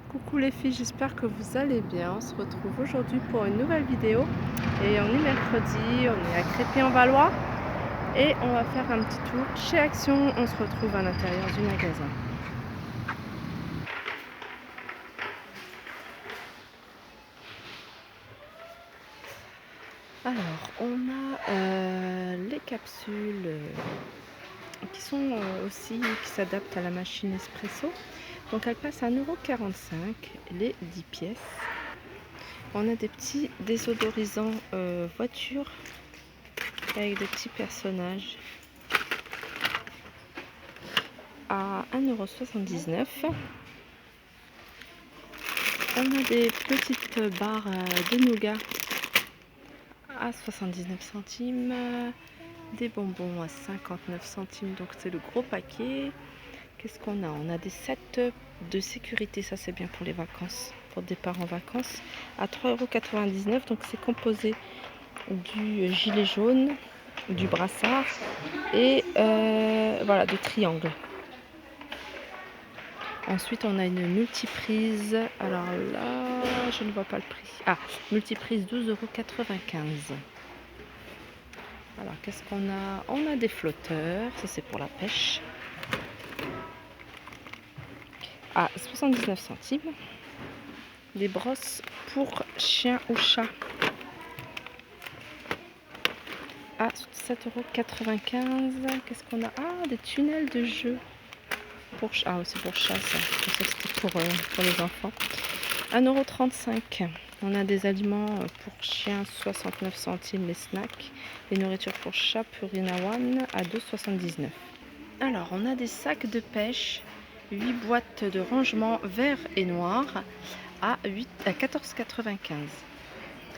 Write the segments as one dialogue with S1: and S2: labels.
S1: Coucou les filles, j'espère que vous allez bien. On se retrouve aujourd'hui pour une nouvelle vidéo. Et on est mercredi, on est à Crépy-en-Valois. Et on va faire un petit tour chez Action. On se retrouve à l'intérieur du magasin. Alors, on a les capsules qui sont aussi, qui s'adaptent à la machine espresso. Donc elles passent à 1,45 €, les 10 pièces. On a des petits désodorisants voiture avec des petits personnages à 1,79 €. On a des petites barres de nougat à 79 centimes, des bonbons à 59 centimes, donc c'est le gros paquet. Qu'est-ce qu'on a? On a des sets de sécurité, ça c'est bien pour les vacances, pour le départ en vacances, à 3,99 €. Donc c'est composé du gilet jaune, du brassard et voilà, de triangle. Ensuite, on a une multiprise. Alors là, je ne vois pas le prix. Ah, multiprise 12,95 €. Alors, qu'est-ce qu'on a? On a des flotteurs. Ça, c'est pour la pêche. À 79 centimes. Des brosses pour chien ou chat. À 7,95 €. Qu'est-ce qu'on a? Ah, des tunnels de jeu. Ah, c'est pour chat, ça. Je pensais que c'était pour les enfants. 1,35 €. On a des aliments pour chiens, 69 centimes les snacks. Les nourritures pour chat Purina One à 2,79 €. Alors, on a des sacs de pêche, 8 boîtes de rangement vert et noir à 14,95 €.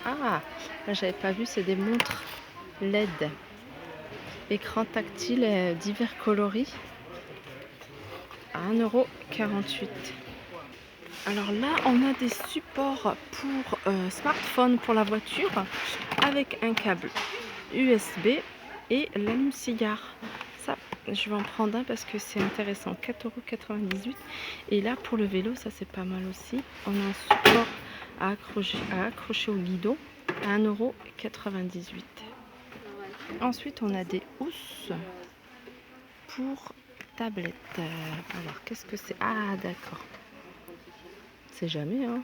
S1: Ah, là, j'avais pas vu, c'est des montres LED. Écran tactile divers coloris à 1,48 €. Alors là, on a des supports pour smartphone pour la voiture avec un câble USB et l'allume-cigare. Ça, je vais en prendre un parce que c'est intéressant. 4,98 €. Et là, pour le vélo, ça c'est pas mal aussi. On a un support à accrocher au guidon à 1,98 €. Ensuite, on a des housses pour tablette. Alors, qu'est-ce que c'est? Ah, d'accord. C'est jamais, hein.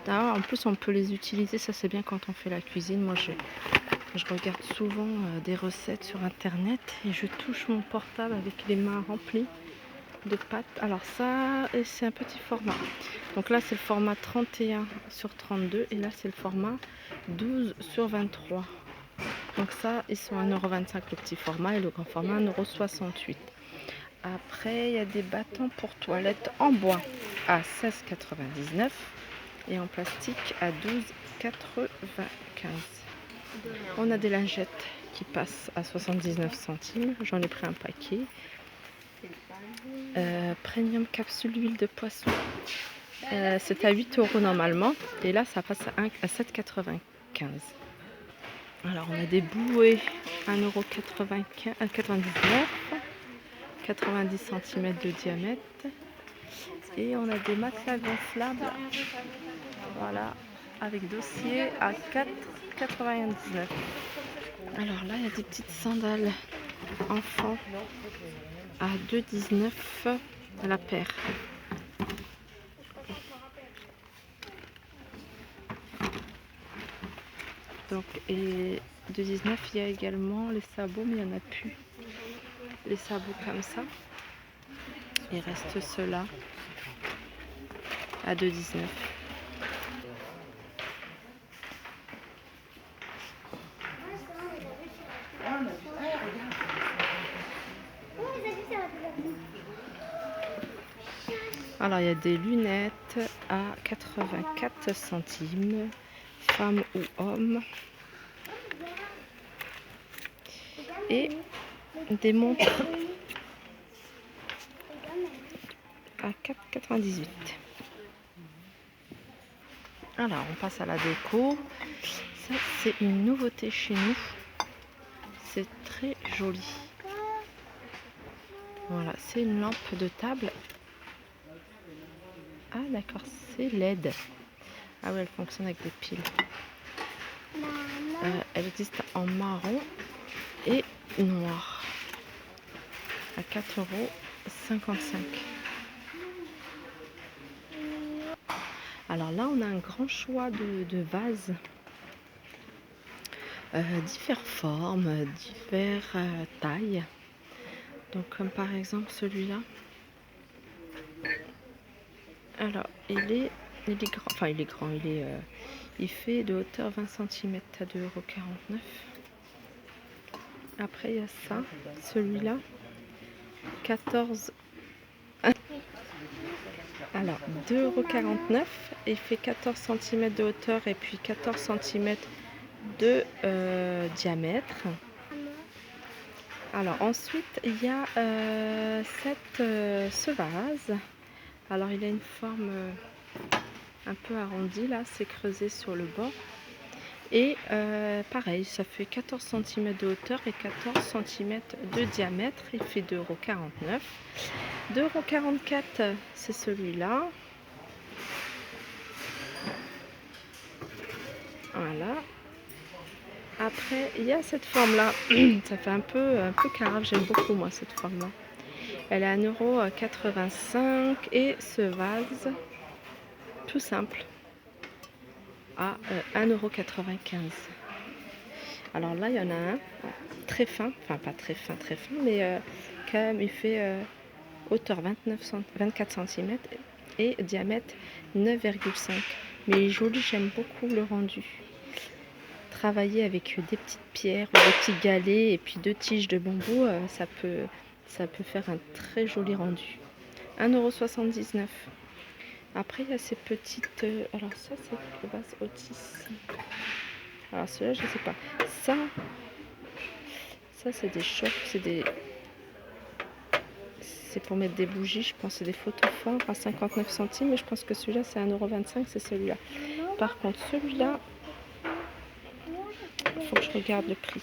S1: En plus, on peut les utiliser, ça c'est bien quand on fait la cuisine. Moi, je regarde souvent des recettes sur internet et je touche mon portable avec les mains remplies de pâtes. Alors ça, c'est un petit format. Donc là, c'est le format 31/32 et là, c'est le format 12/23. Donc ça, ils sont à 1,25 € le petit format et le grand format 1,68 €. Après, il y a des bâtons pour toilettes en bois à 16,99 € et en plastique à 12,95 €. On a des lingettes qui passent à 79 centimes. J'en ai pris un paquet. Premium capsule d'huile de poisson. C'est à 8 € normalement. Et là, ça passe à 7,95 €. Alors, on a des bouées à 1,99 €. 90 cm de diamètre. Et on a des matelas gonflables. Voilà, avec dossier à 4,99 €. Alors là, il y a des petites sandales enfants à 2,19 € la paire. Donc, et 2,19 €, il y a également les sabots, mais il n'y en a plus. Les sabots comme ça. Il reste ceux-là à 2,19 €. Alors, il y a des lunettes à 84 centimes, femmes ou hommes. Et des montres à 4,98 €. Alors, on passe à la déco. Ça, c'est une nouveauté chez nous. C'est très joli. Voilà, c'est une lampe de table Ah d'accord, c'est LED. Ah oui, elle fonctionne avec des piles. Elle existe en marron et noir. À 4,55 €. Alors là, on a un grand choix de vases. Diverses formes, diverses tailles. Donc comme par exemple celui-là. Alors il est grand, enfin il est grand, il fait de hauteur 20 cm à 2,49 €. Après il y a ça, celui-là, 14. Alors 2,49 €, il fait 14 cm de hauteur et puis 14 cm de diamètre. Alors ensuite il y a ce vase. Alors il a une forme un peu arrondie là, c'est creusé sur le bord. Et pareil, ça fait 14 cm de hauteur et 14 cm de diamètre. Il fait 2,49 €. 2,44 €, c'est celui-là. Voilà. Après, il y a cette forme-là. Ça fait un peu carafe. J'aime beaucoup, moi, cette forme-là. Elle est à 1,85 € et ce vase, tout simple, à 1,95 €. Alors là, il y en a un très fin, enfin pas très fin, mais quand même, il fait hauteur 24 cm et diamètre 9,5 €. Mais il est joli, j'aime beaucoup le rendu. Travailler avec des petites pierres ou des petits galets et puis 2 tiges de bambou, ça peut faire un très joli rendu. 1,79 €. Après, il y a ces petites... alors ça, c'est le vase Otis. Alors celui-là, je ne sais pas. Ça c'est des chocs, c'est pour mettre des bougies, je pense, c'est des photos forts à 59 centimes, mais je pense que celui-là c'est 1,25 €, c'est celui-là. Par contre celui-là, il faut que je regarde le prix.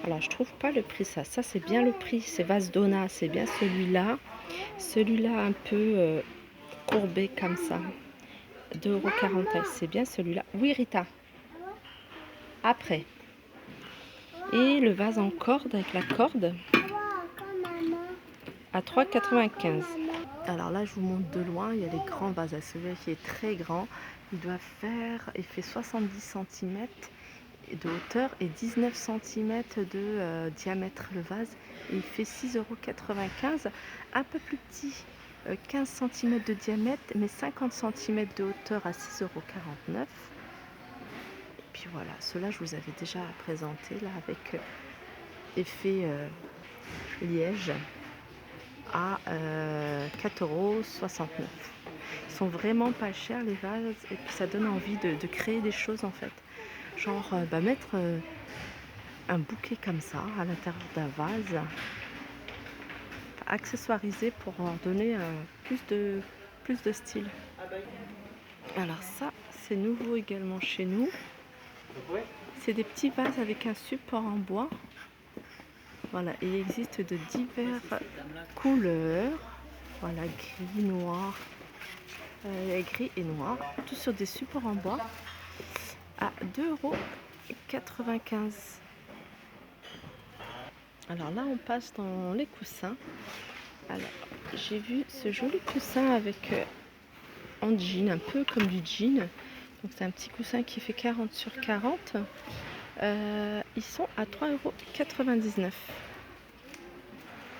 S1: Alors je trouve pas le prix, ça c'est bien le prix, c'est vase Donna, c'est bien celui-là. Celui-là un peu courbé comme ça, 2,40 €, c'est bien celui-là. Oui Rita. Après. Et le vase en corde avec la corde à 3,95 €. Alors là, je vous montre de loin, il y a les grands vases. Celui-là qui est très grand, il fait 70 cm de hauteur et 19 cm de diamètre le vase. Il fait 6,95 €. Un peu plus petit, 15 cm de diamètre, mais 50 cm de hauteur à 6,49 €. Et puis voilà, ceux-là, je vous avais déjà présenté là avec effet liège à 4,69 €. Ils sont vraiment pas chers les vases et puis ça donne envie de créer des choses en fait. Genre mettre un bouquet comme ça à l'intérieur d'un vase, accessoirisé pour en donner plus de style. Alors ça, c'est nouveau également chez nous. C'est des petits vases avec un support en bois. Voilà, il existe de diverses couleurs. Voilà, gris, noir, gris et noir, tout sur des supports en bois à 2,95 €. Alors là, on passe dans les coussins. Alors, j'ai vu ce joli coussin avec en jean, un peu comme du jean. Donc c'est un petit coussin qui fait 40 sur 40. Ils sont à 3,99 €.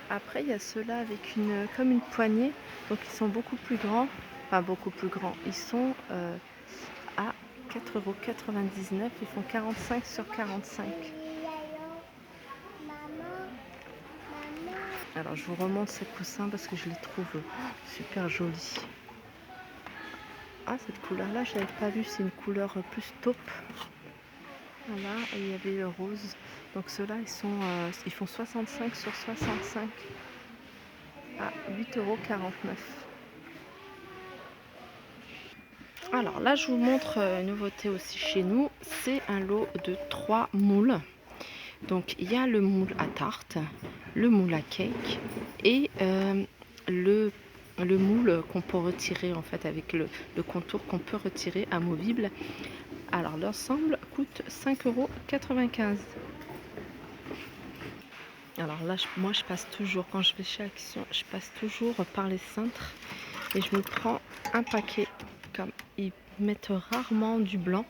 S1: Après, il y a ceux-là avec comme une poignée. Donc ils sont beaucoup plus grands. Enfin, beaucoup plus grands. Ils sont à 4,99 €. Ils font 45 sur 45. Alors, je vous remonte ces coussins parce que je les trouve super jolis. Ah, cette couleur-là, je n'avais pas vu. C'est une couleur plus taupe. Voilà, et il y avait le rose. Donc ceux-là, ils font 65 sur 65 à 8,49 €. Alors là, je vous montre une nouveauté aussi chez nous. C'est un lot de 3 moules. Donc il y a le moule à tarte, le moule à cake et le le moule qu'on peut retirer en fait avec le contour qu'on peut retirer amovible. Alors l'ensemble coûte 5,95 €. Alors là, moi je passe toujours, quand je vais chez Action, je passe toujours par les cintres et je me prends un paquet, comme ils mettent rarement du blanc.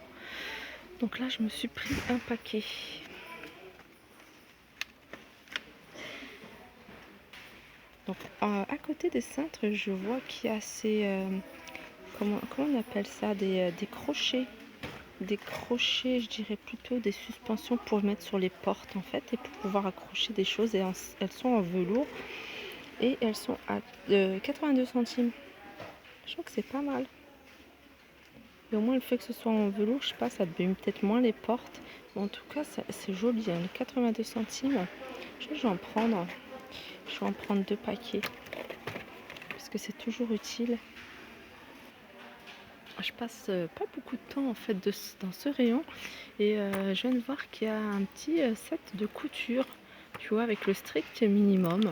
S1: Donc là, je me suis pris un paquet. Donc à côté des cintres, je vois qu'il y a ces... comment on appelle ça, des crochets. Des crochets, je dirais plutôt des suspensions pour mettre sur les portes en fait et pour pouvoir accrocher des choses. Et elles sont en velours et elles sont à 82 centimes. Je trouve que c'est pas mal. Et au moins le fait que ce soit en velours, je sais pas, ça abîme peut-être moins les portes. Mais en tout cas, c'est joli. Hein. Les 82 centimes, je vais en prendre. Je vais en prendre 2 paquets parce que c'est toujours utile. Je passe pas beaucoup de temps en fait dans ce rayon et je viens de voir qu'il y a un petit set de couture, tu vois, avec le strict minimum.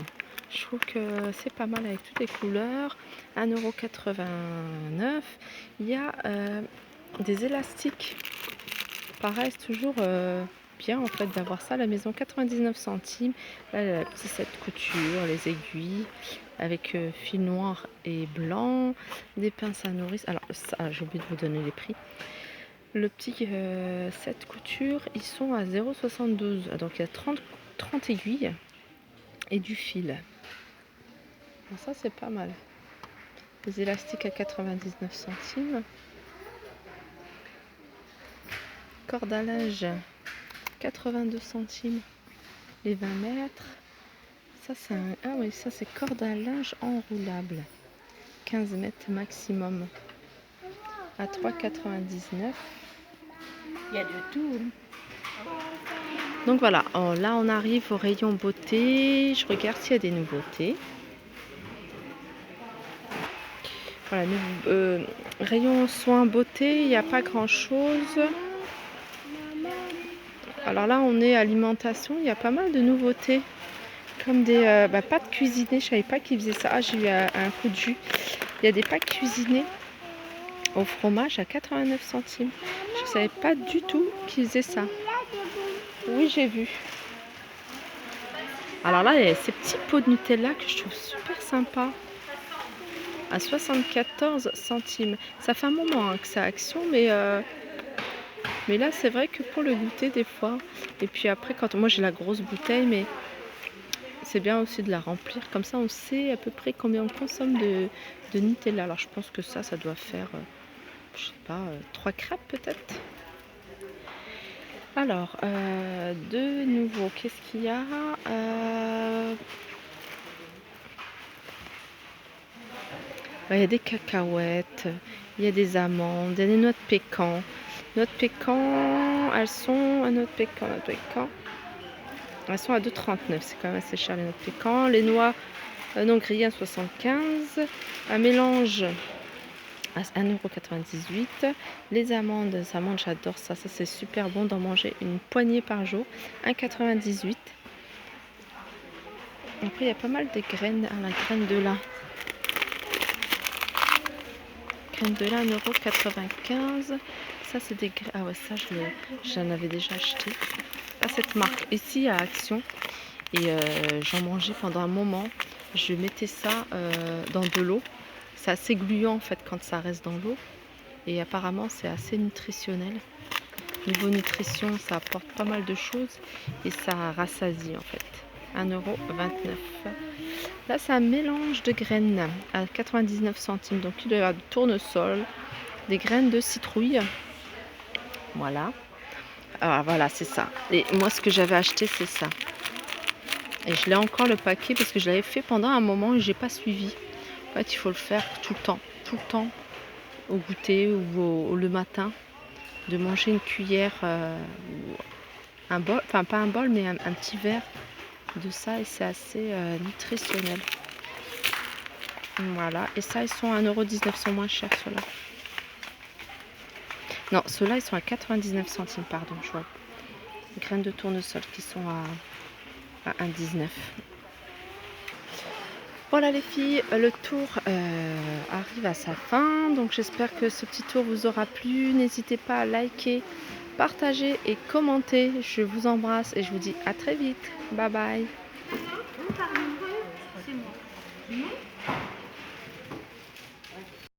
S1: Je trouve que c'est pas mal avec toutes les couleurs. 1,89 €. Il y a des élastiques. Pareil, c'est toujours bien en fait d'avoir ça à la maison. 99 centimes. Là, le petit set couture, les aiguilles avec fil noir et blanc, des pinces à nourrice. Alors ça, j'ai oublié de vous donner les prix. Le petit set couture, ils sont à 0,72 €. Donc il y a 30 aiguilles et du fil. Donc ça c'est pas mal. Les élastiques à 99 centimes. Corde à linge 82 centimes les 20 mètres. Ça c'est ah oui, ça c'est corde à linge enroulable. 15 mètres maximum. À 3,99 €.
S2: Il y a de tout.
S1: Donc voilà, là on arrive au rayon beauté. Je regarde s'il y a des nouveautés. Voilà, rayon soins beauté, il n'y a pas grand chose. Alors là on est alimentation, il y a pas mal de nouveautés. Comme des pâtes cuisinées, je savais pas qu'ils faisaient ça. Ah, j'ai eu un coup de jus. Il y a des pâtes cuisinées au fromage à 89 centimes. Je savais pas du tout qu'ils faisaient ça. Oui, j'ai vu. Alors là, il y a ces petits pots de Nutella que je trouve super sympa. À 74 centimes. Ça fait un moment que c'est à Action, mais là, c'est vrai que pour le goûter, des fois. Et puis après, moi j'ai la grosse bouteille, mais c'est bien aussi de la remplir. Comme ça, on sait à peu près combien on consomme de Nutella. Alors, je pense que ça doit faire, je sais pas, 3 crêpes peut-être. Alors, de nouveau, qu'est-ce qu'il y a il y a des cacahuètes, il y a des amandes, il y a des noix de pécan. Noix de pécan, elles sont... noix de pécan. Elles sont à 2,39 €. C'est quand même assez cher les noix de pécan. Les noix non grillées à 75. Un mélange à 1,98 €. Les amandes, j'adore ça. Ça c'est super bon d'en manger une poignée par jour. 1,98 €. Après il y a pas mal de graines. La graine de lin. Graine de lin 1,95 €. Ça c'est des graines. Ah ouais, ça j'en avais déjà acheté. À cette marque ici à Action. Et j'en mangeais pendant un moment. Je mettais ça dans de l'eau. C'est assez gluant en fait quand ça reste dans l'eau. Et apparemment c'est assez nutritionnel. Niveau nutrition, ça apporte pas mal de choses. Et ça rassasie en fait. 1,29 €. Là c'est un mélange de graines à 99 centimes. Donc il y a du tournesol, des graines de citrouille. Voilà. Ah voilà, c'est ça. Et moi ce que j'avais acheté c'est ça. Et je l'ai encore le paquet parce que je l'avais fait pendant un moment et j'ai pas suivi. En fait, il faut le faire tout le temps, au goûter ou le matin, de manger une cuillère, ou un bol, enfin pas un bol, mais un petit verre de ça et c'est assez nutritionnel. Voilà, et ça, ils sont à 1,19 €, sont moins chers ceux-là. Non, ceux-là, ils sont à 99 centimes, pardon, je vois. Les graines de tournesol qui sont à 1,19 €. Voilà les filles, le tour arrive à sa fin, donc j'espère que ce petit tour vous aura plu. N'hésitez pas à liker, partager et commenter. Je vous embrasse et je vous dis à très vite. Bye bye.
S2: C'est moi.